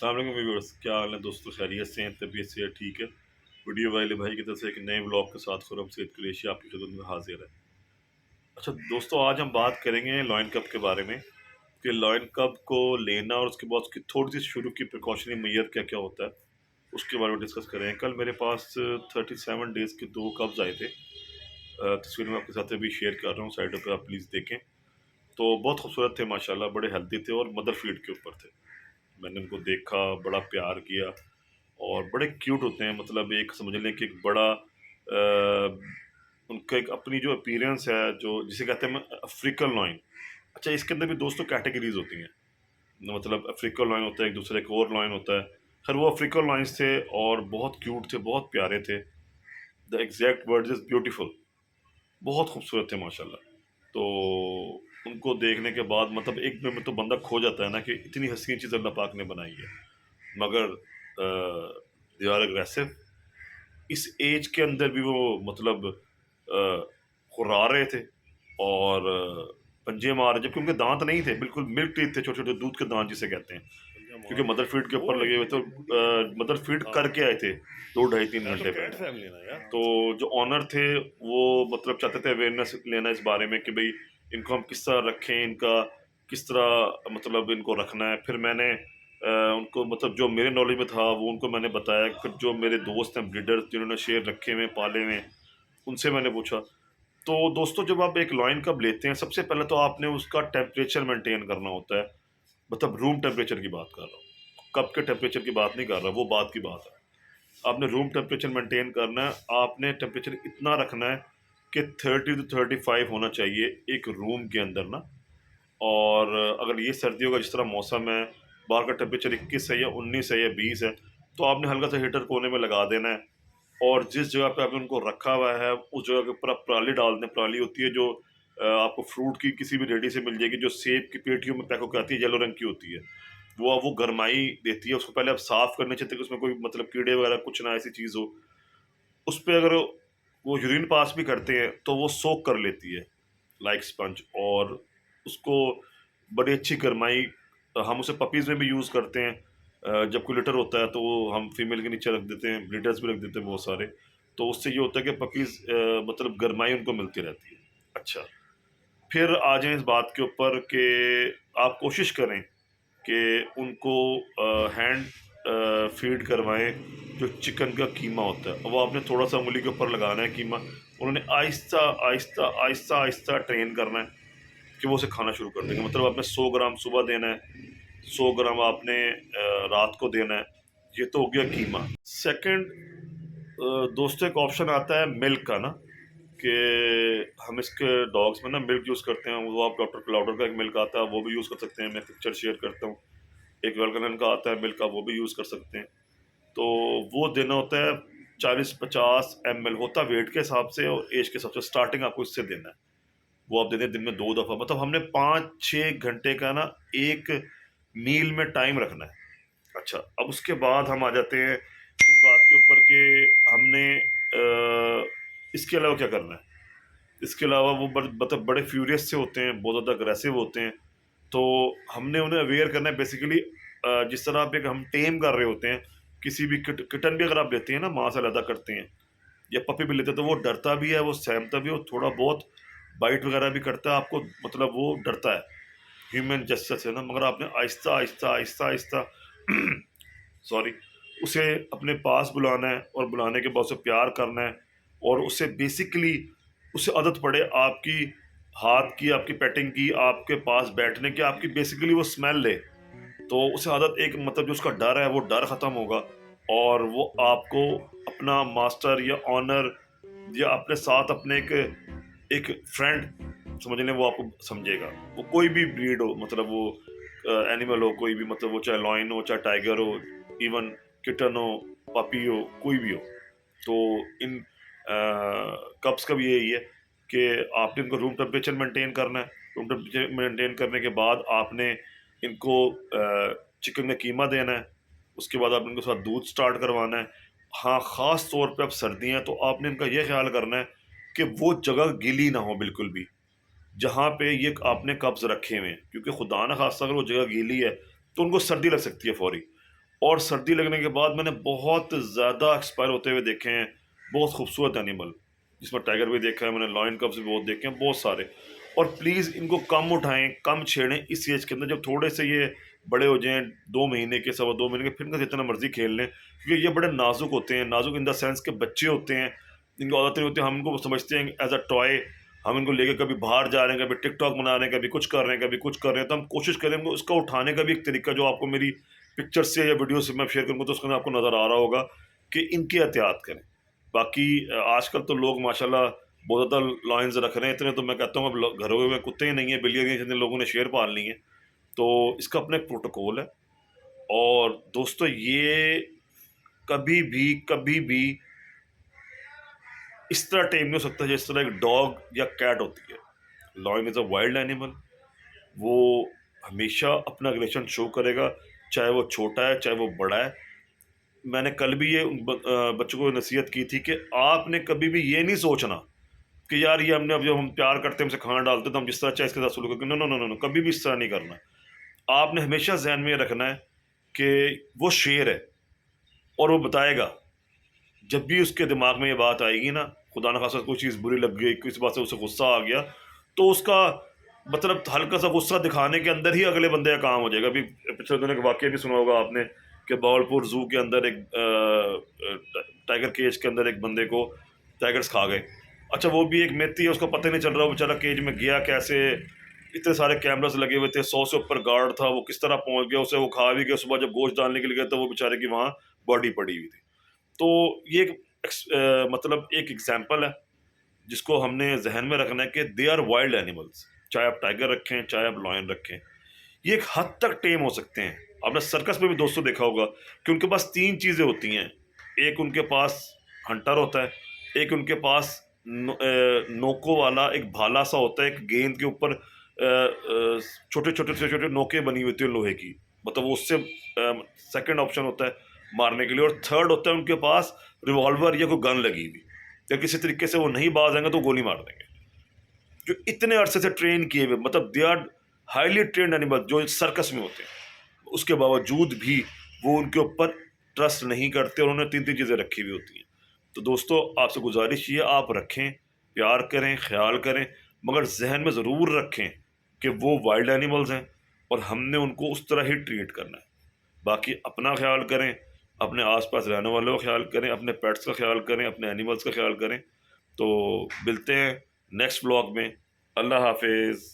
अस्सलाम वालेकुम व्यूअर्स, क्या हाल है दोस्तों? खैरियत से हैं? तबीयत से है? ठीक है। वीडियो वाले भाई की तरफ से एक नए व्लॉग के साथ खुरम सैयद कुरैशी आपकी खिदमत में हाजिर है। अच्छा दोस्तों, आज हम बात करेंगे लॉयन कप के बारे में कि लॉयन कप को लेना और उसके बाद उसकी थोड़ी सी शुरू की प्रिकॉशनरी मेजर क्या क्या होता है, उसके बारे में डिस्कस करें। कल मेरे पास 37 डेज़ के 2 कप्स आए थे। तस्वीर मैं आपके साथ अभी शेयर कर रहा हूँ, साइडों पर आप प्लीज़ देखें। तो बहुत खूबसूरत थे माशाल्लाह, बड़े हेल्दी थे और मदर फीड के ऊपर थे। मैंने उनको देखा, बड़ा प्यार किया और बड़े क्यूट होते हैं। मतलब एक समझ लें कि एक बड़ा उनका एक अपनी जो अपीयरेंस है, जो जिसे कहते हैं अफ्रीकन लॉइन। अच्छा, इसके अंदर भी दोस्तों कैटेगरीज होती हैं। मतलब अफ्रीकन लॉइन होता है, एक दूसरे एक और लॉइन होता है। खैर वो अफ्रीकन लॉइन्स थे और बहुत क्यूट थे, बहुत प्यारे थे। The exact word is beautiful. बहुत खूबसूरत थे माशाल्लाह। तो उनको देखने के बाद मतलब एक दिन में तो बंदा खो जाता है ना कि इतनी हसीन चीज़ अल्लाह पाक ने बनाई है। मगर दे आर अग्रेसिव। इस एज के अंदर भी वो मतलब हुर्रा रहे थे और पंजे मार, जबकि उनके दांत नहीं थे, बिल्कुल मिल्क टीथ थे, छोटे छोटे दूध के दांत जिसे कहते हैं। क्योंकि मदर फीड के ऊपर लगे हुए तो मदर फीड करके आए थे 2 ढाई 3 घंटे पहले। तो जो ऑनर थे वो मतलब चाहते थे अवेयरनेस लेना इस बारे में कि भाई इनको हम किस तरह रखें, इनका किस तरह मतलब इनको रखना है। फिर मैंने उनको मतलब जो मेरे नॉलेज में था वो उनको मैंने बताया। फिर जो मेरे दोस्त हैं ब्रीडर्स जिन्होंने शेर रखे हुए पाले हुए, उनसे मैंने पूछा। तो दोस्तों, जब आप एक लॉइन कब लेते हैं, सबसे पहले तो आपने उसका टेम्परेचर मेंटेन करना होता है। मतलब रूम टेम्परेचर की बात कर रहा हूँ, कप के टेम्परेचर की बात नहीं कर रहा, वो बात की बात है। आपने रूम टेम्परेचर मेंटेन करना है। आपने टेम्परेचर इतना रखना है कि 30 to 35 होना चाहिए एक रूम के अंदर ना। और अगर ये सर्दियों का जिस तरह मौसम है, बाहर का टेम्परेचर 21 है या 19 है या 20 है, तो आपने हल्का सा हीटर कोने में लगा देना है। और जिस जगह पे आपने उनको रखा हुआ है उस जगह के ऊपर आप पराली डाल दें। पराली होती है जो आपको फ्रूट की किसी भी रेडी से मिल जाएगी, जो सेब की पेटियों में पैक होकर आती है, येलो रंग की होती है। वो गरमाई देती है। उसको पहले आप साफ करने चाहिए कि उसमें कोई मतलब कीड़े वगैरह कुछ ना ऐसी चीज़ हो। उस पे अगर वो यूरिन पास भी करते हैं तो वो सोक कर लेती है लाइक स्पंज। और उसको बड़ी अच्छी गरमाई, हम उसे पपीज़ में भी यूज़ करते हैं। जब कोई लिटर होता है तो वो हम फीमेल के नीचे रख देते हैं, ब्रीडर्स भी रख देते हैं बहुत सारे। तो उससे ये होता है कि पपीज़ मतलब गरमाई उनको मिलती रहती है। अच्छा, फिर आ जाएँ इस बात के ऊपर कि आप कोशिश करें कि उनको हैंड फीड करवाएँ। जो चिकन का कीमा होता है वो आपने थोड़ा-सा उँगली के ऊपर लगाना है कीमा। उन्होंने आहिस्ता, आहिस्ता, आहिस्ता, आहिस्ता ट्रेन करना है कि वो उसे खाना शुरू कर देंगे। मतलब आपने 100 ग्राम सुबह देना है, 100 ग्राम आपने रात को देना है। ये तो हो गया कीमा। सेकंड दोस्तों, एक ऑप्शन आता है मिल्क का ना, कि हम इसके डॉग्स में ना मिल्क यूज़ करते हैं। वो आप डॉक्टर क्लाउडर का एक मिल्क आता है, वो भी यूज़ कर सकते हैं। मैं पिक्चर शेयर करता हूँ। एक वेलकनन का आता है मिल्क का, वो भी यूज़ कर सकते हैं। तो वो देना होता है 40-50 ml होता है वेट के हिसाब से और एज के हिसाब से। स्टार्टिंग आपको इससे देना है। वो आप देते हैं दिन में 2 दफ़ा। मतलब हमने 5-6 घंटे का ना एक मील में टाइम रखना है। अच्छा, अब उसके बाद हम आ जाते हैं इस बात के ऊपर कि हमने इसके अलावा क्या करना है। इसके अलावा वो मतलब बड़े फ्यूरियस से होते हैं, बहुत ज़्यादा अग्रेसिव होते हैं। तो हमने उन्हें अवेयर करना है बेसिकली। जिस तरह आप एक हम टेम कर रहे होते हैं, किसी भी किटन भी अगर आप लेते हैं ना, माँ से अलग करते हैं या पपी भी लेते हैं, तो वो डरता भी है, वो सहमता भी है, वो थोड़ा बहुत बाइट वगैरह भी करता है आपको। मतलब वो डरता है ह्यूमन जेस्चर से ना। मगर आपने आहिस्ता आहिस्ता आहिस्ता आहिस्ता सॉरी, उसे अपने पास बुलाना है और बुलाने के बाद उसे प्यार करना है। और उसे बेसिकली उसे आदत पड़े आपकी हाथ की, आपकी पेटिंग की, आपके पास बैठने की, आपकी बेसिकली वो स्मेल ले। तो उसे आदत एक मतलब जो उसका डर है वो डर खत्म होगा और वो आपको अपना मास्टर या ऑनर या अपने साथ अपने एक एक फ्रेंड समझ लें, वो आपको समझेगा। वो कोई भी ब्रीड हो, मतलब वो एनिमल हो कोई भी, मतलब वो चाहे लॉयन हो, चाहे टाइगर हो, इवन किटन हो, पपी हो, कोई भी हो। तो इन कप्स का भी यही है कि आपने इनको रूम टेम्परेचर मेंटेन करना है। रूम टेम्परेचर मेंटेन करने के बाद आपने इनको चिकन का कीमा देना है। उसके बाद आपने इनको साथ दूध स्टार्ट करवाना है। हाँ, ख़ास तौर पे अब सर्दियाँ हैं तो आपने इनका ये ख्याल करना है कि वो जगह गीली ना हो बिल्कुल भी, जहाँ पे ये आपने कब्ज़ रखे हुए हैं। क्योंकि खुदा ना ख़ास्ता अगर वो जगह गीली है तो उनको सर्दी लग सकती है फ़ौरी। और सर्दी लगने के बाद मैंने बहुत ज़्यादा एक्सपायर होते हुए देखे हैं, बहुत खूबसूरत एनिमल, जिसमें टाइगर भी देखा है मैंने, लॉयन कब्स भी बहुत देखे हैं, बहुत सारे। और प्लीज़ इनको कम उठाएं, कम छेड़ें इस एज के अंदर। जब थोड़े से ये बड़े हो जाएं, 2 महीने के, 2.25 महीने के, फिर इनका जितना मर्जी खेल लें, क्योंकि ये बड़े नाजुक होते हैं, नाजुक इन द सेंस के बच्चे होते हैं, इनको आदतें होती हैं। हम इनको समझते हैं एज अ टॉय, हम इनको लेके कभी बाहर जा रहे हैं, कभी टिकटॉक बना रहे हैं, कभी कुछ कर रहे हैं, कभी कुछ कर रहे हैं, तो हम कोशिश करें इनको इसका उठाने का भी एक तरीका, जो आपको मेरी पिक्चर से या वीडियो से मैं शेयर करूँगा तो उसके अंदर आपको नज़र आ रहा होगा कि इनकी एहतियात करें। बाकी आजकल तो लोग माशाल्लाह बहुत ज़्यादा लॉयंस रख रहे हैं, इतने तो मैं कहता हूँ अब घरों में कुत्ते ही नहीं है, बिल्लियाँ नहीं, जितने लोगों ने शेर पाल ली हैं। तो इसका अपना एक प्रोटोकॉल है। और दोस्तों ये कभी भी इस तरह टेम नहीं हो सकता जिस तरह एक डॉग या कैट होती है। Lion is a wild animal, वो हमेशा अपना अग्रेशन शो करेगा, चाहे वो छोटा है चाहे वो बड़ा है। मैंने कल भी ये बच्चों को नसीहत की थी कि आपने कभी भी ये नहीं सोचना कि यार ये हमने, अब जब हम प्यार करते हैं, हमसे खाना डालते तो हम जिस तरह चाहे इसके साथ सलूक करें। No no no no no, कभी भी इस तरह नहीं करना। आपने हमेशा जहन में रखना है कि वो शेर है और वो बताएगा। जब भी उसके दिमाग में ये बात आएगी ना, खुदा न खासा कोई चीज़ बुरी लग गई, किसी बात से उसे गुस्सा आ गया, तो उसका मतलब हल्का सा गुस्सा दिखाने के अंदर ही अगले बंदे का काम हो जाएगा। अभी पिछले दिनों का वाकया भी सुना होगा आपने कि बहावलपुर जू के अंदर एक टाइगर केज के अंदर एक बंदे को टाइगर्स खा गए। अच्छा, वो भी एक मेथी है, उसका पता ही नहीं चल रहा वो बेचारा केज में गया कैसे। इतने सारे कैमरास लगे हुए थे, 100 से ऊपर गार्ड था, वो किस तरह पहुंच गया, उसे वो खा भी गया। सुबह जब गोश्त डालने के लिए गया तो वो बेचारे की वहाँ बॉडी पड़ी हुई थी। तो ये एक मतलब एक एग्जाम्पल है जिसको हमने जहन में रखना है कि दे आर वाइल्ड एनिमल्स। चाहे आप टाइगर रखें, चाहे आप लॉयन रखें, ये एक हद तक टेम हो सकते हैं। आपने सर्कस में भी दोस्तों देखा होगा कि उनके पास 3 चीज़ें होती हैं। एक उनके पास हंटर होता है, एक उनके पास नोकों वाला एक भाला सा होता है, एक गेंद के ऊपर छोटे छोटे छोटे छोटे नोके बनी हुई होती है लोहे की, मतलब वो उससे सेकंड ऑप्शन होता है मारने के लिए। और थर्ड होता है उनके पास रिवॉल्वर या कोई गन लगी हुई, या किसी तरीके से वो नहीं बाज आएंगे तो गोली मार देंगे। जो इतने अरसे से ट्रेन किए हुए, मतलब they are highly trained animal जो सर्कस में होते हैं, उसके बावजूद भी वो उनके ऊपर ट्रस्ट नहीं करते और उन्होंने 3 3 चीज़ें रखी हुई होती हैं। तो दोस्तों आपसे गुजारिश ये, आप रखें, प्यार करें, ख्याल करें, मगर जहन में ज़रूर रखें कि वो वाइल्ड एनिमल्स हैं और हमने उनको उस तरह ही ट्रीट करना है। बाकी अपना ख्याल करें, अपने आसपास रहने वालों का ख्याल करें, अपने पेट्स का ख्याल करें, अपने एनिमल्स का ख्याल करें। तो मिलते हैं नेक्स्ट व्लॉग में। अल्लाह हाफिज़।